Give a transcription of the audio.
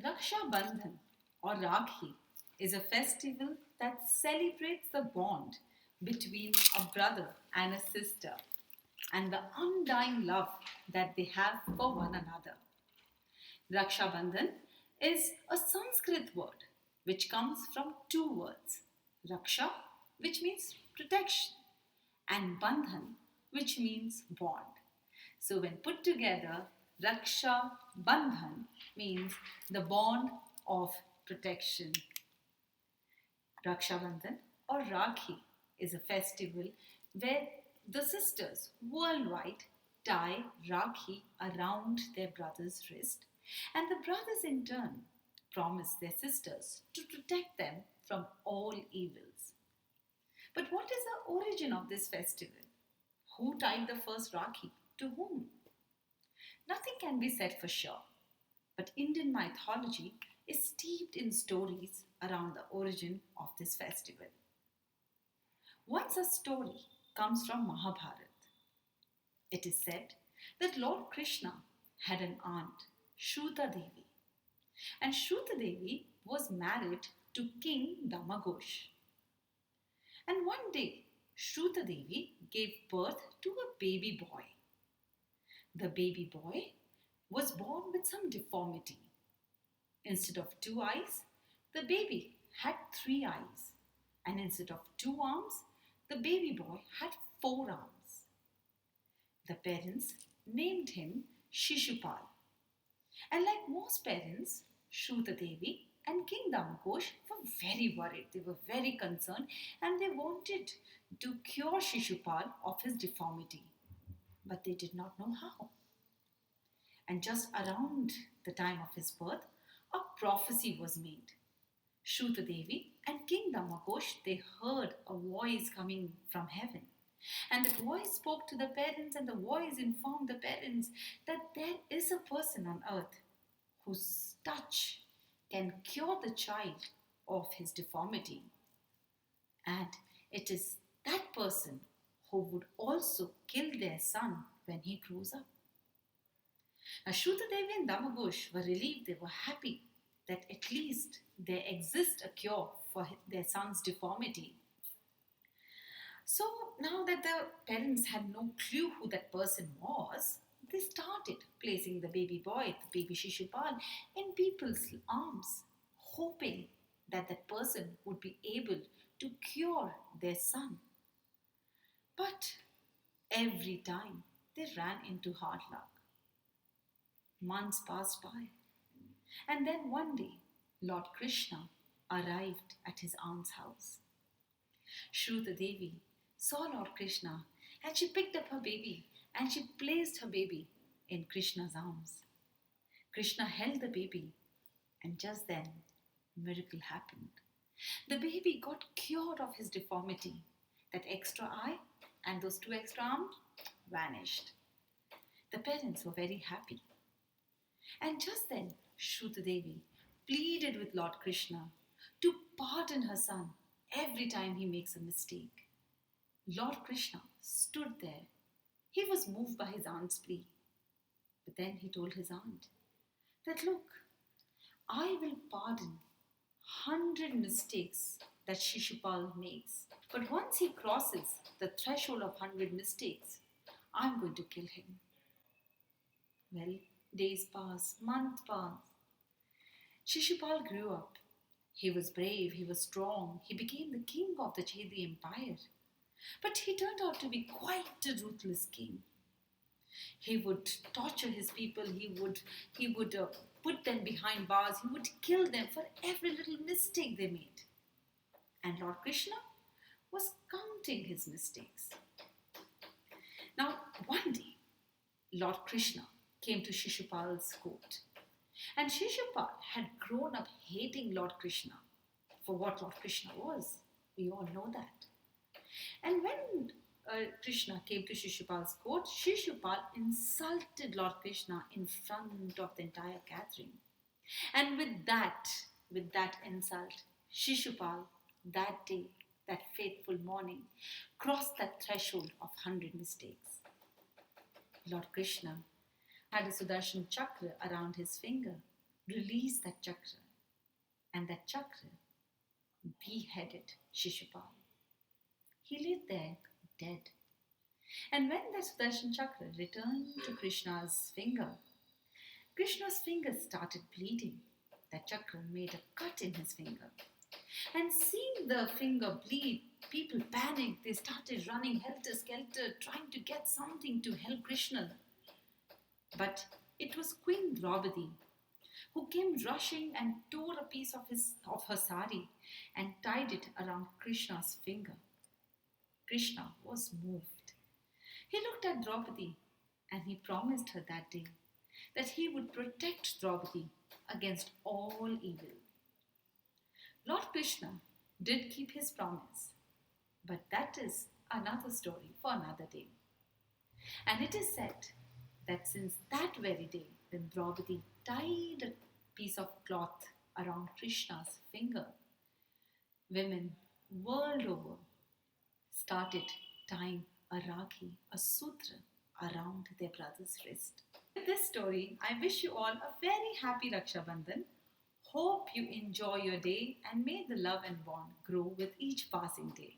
Rakshabandhan or Rakhi is a festival that celebrates the bond between a brother and a sister and the undying love that they have for one another. Rakshabandhan is a Sanskrit word which comes from two words Raksha, which means protection, and Bandhan, which means bond. So, when put together, Raksha Bandhan means the bond of protection. Rakshabandhan or Rakhi is a festival where the sisters worldwide tie Rakhi around their brother's wrist, and the brothers in turn promise their sisters to protect them from all evils. But what is the origin of this festival? Who tied the first Rakhi? To whom? Nothing can be said for sure, but Indian mythology is steeped in stories around the origin of this festival. Once a story comes from Mahabharata. It is said that Lord Krishna had an aunt, Shruta Devi, and Shruta Devi was married to King Damagosh. And one day, Shruta Devi gave birth to a baby boy. The baby boy was born with some deformity. Instead of two eyes, the baby had three eyes. And instead of two arms, the baby boy had four arms. The parents named him Shishupal. And like most parents, Shruta Devi and King Damagosh were very worried. They were very concerned and they wanted to cure Shishupal of his deformity. But they did not know how. And just around the time of his birth, a prophecy was made. Shruta Devi and King Damagosh, they heard a voice coming from heaven. And the voice spoke to the parents, and the voice informed the parents that there is a person on earth whose touch can cure the child of his deformity. And it is that person who would also kill their son when he grows up. Now, Shruta Devi and Damagosh were relieved, they were happy that at least there exists a cure for their son's deformity. So now that the parents had no clue who that person was, they started placing the baby boy, the baby Shishupal, in people's arms, hoping that that person would be able to cure their son. But every time they ran into hard luck. Months passed by, and then one day Lord Krishna arrived at his aunt's house. Shruta Devi saw Lord Krishna and she picked up her baby and she placed her baby in Krishna's arms. Krishna held the baby and just then miracle happened. The baby got cured of his deformity. That extra eye and those two extra arms vanished. The parents were very happy. And just then Shruta Devi pleaded with Lord Krishna to pardon her son every time he makes a mistake. Lord Krishna stood there. He was moved by his aunt's plea. But then he told his aunt that, look, I will pardon 100 mistakes that Shishupal makes. But once he crosses the threshold of 100 mistakes, I'm going to kill him. Well, days pass, months pass. Shishupal grew up. He was brave, he was strong, he became the king of the Chedi Empire. But he turned out to be quite a ruthless king. He would torture his people, he would put them behind bars, he would kill them for every little mistake they made. And Lord Krishna was counting his mistakes. Now, one day, Lord Krishna came to Shishupal's court. And Shishupal had grown up hating Lord Krishna for what Lord Krishna was. We all know that. And when Krishna came to Shishupal's court, Shishupal insulted Lord Krishna in front of the entire gathering. And with that insult, Shishupal that day, that fateful morning, crossed that threshold of 100 mistakes. Lord Krishna had a Sudarshan chakra around his finger. released that chakra, and that chakra beheaded Shishupal. He lay there dead. And when that Sudarshan chakra returned to Krishna's finger started bleeding. That chakra made a cut in his finger. And seeing the finger bleed, people panicked. They started running helter skelter, trying to get something to help Krishna. But it was Queen Draupadi who came rushing and tore a piece of her sari and tied it around Krishna's finger. Krishna was moved. He looked at Draupadi and he promised her that day that he would protect Draupadi against all evil. Lord Krishna did keep his promise, but that is another story for another day. And it is said that since that very day, when Draupadi tied a piece of cloth around Krishna's finger, women world over started tying a Rakhi, a sutra, around their brother's wrist. With this story, I wish you all a very happy Rakshabandhan. Hope you enjoy your day and may the love and bond grow with each passing day.